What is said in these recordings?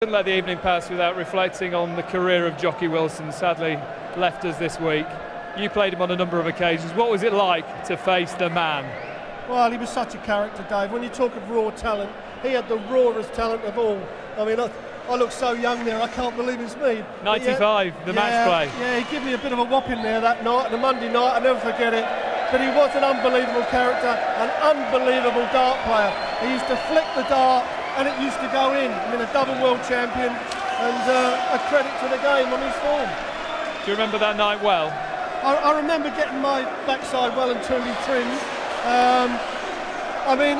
Couldn't let the evening pass without reflecting on the career of Jocky Wilson. Sadly left us this week. You played him on a number of occasions. What was it like to face the man? Well, he was such a character, Dave. When you talk of raw talent, he had the rawest talent of all. I mean, I look so young there, I can't believe it's me. 95, the match play. Yeah, he gave me a bit of a whopping there that night, the Monday night, I'll never forget it. But he was an unbelievable character, an unbelievable dart player. He used to flick the dart and it used to go in. I mean, a double world champion and a credit to the game on his form. Do you remember that night well? I remember getting my backside well and truly trimmed. I mean,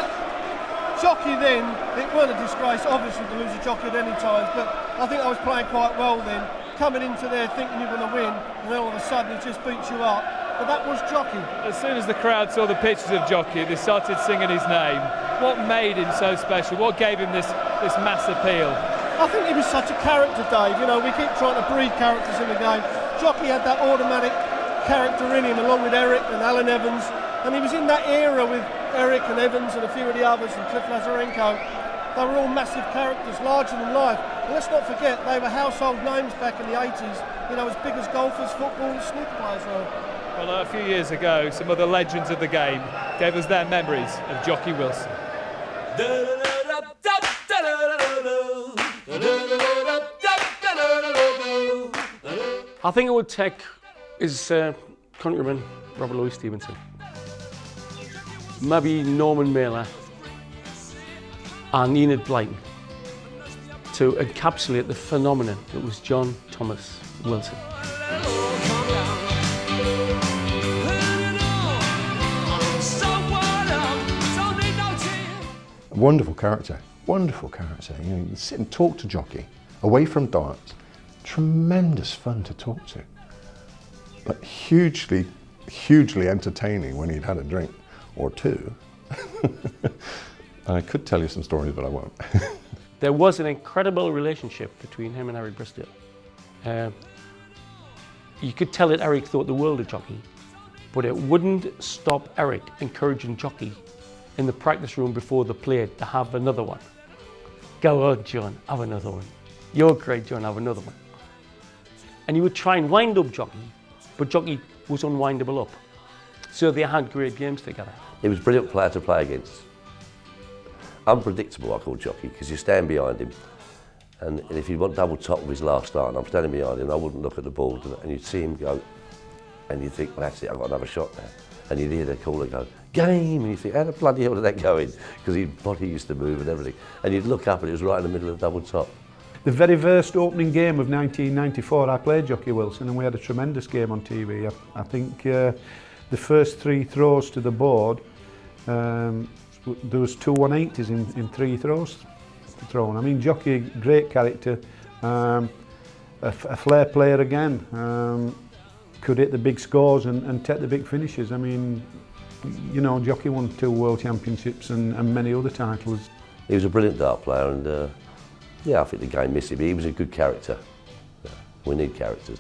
jockey then, it wasn't a disgrace obviously to lose a jockey at any time, but I think I was playing quite well then, coming into there thinking you're going to win, and then all of a sudden it just beats you up. But that was Jocky. As soon as the crowd saw the pictures of Jocky, they started singing his name. What made him so special? What gave him this mass appeal? I think he was such a character, Dave. You know, we keep trying to breed characters in the game. Jocky had that automatic character in him, along with Eric and Alan Evans, and he was in that era with Eric and Evans and a few of the others and Cliff Lazarenko. They were all massive characters, larger than life. And let's not forget, they were household names back in the 80s, you know, as big as golfers, football and snooker players were. Well, a few years ago, some other legends of the game gave us their memories of Jocky Wilson. I think it would take his countryman, Robert Louis Stevenson, maybe Norman Mailer and Enid Blyton to encapsulate the phenomenon that was John Thomas Wilson. Wonderful character, wonderful character. You know, you sit and talk to Jocky, away from darts. Tremendous fun to talk to, but hugely entertaining when he'd had a drink or two. I could tell you some stories, but I won't. There was an incredible relationship between him and Eric Bristow. You could tell that Eric thought the world of Jocky, but it wouldn't stop Eric encouraging Jocky in the practice room before the play to have another one. Go on, John, have another one. You're great, John, have another one. And he would try and wind up Jocky, but Jocky was unwindable up. So they had great games together. He was a brilliant player to play against. Unpredictable, I call Jocky, because you stand behind him, and if he went double top with his last start, and I'm standing behind him, I wouldn't look at the ball, and you'd see him go, and you'd think, well, that's it, I've got another shot now. And you'd hear the caller go, game, and you think, how the bloody hell did that go in? Because his body used to move and everything. And you'd look up and it was right in the middle of the double top. The very first opening game of 1994, I played Jocky Wilson and we had a tremendous game on TV. I think the first 3 throws to the board, there was 2 180s in 3 throws thrown. I mean, Jocky, great character, a flair player again, could hit the big scores and take the big finishes. I mean, you know, Jocky won 2 world championships and many other titles. He was a brilliant dart player and yeah, I think the game missed him. He was a good character. We need characters.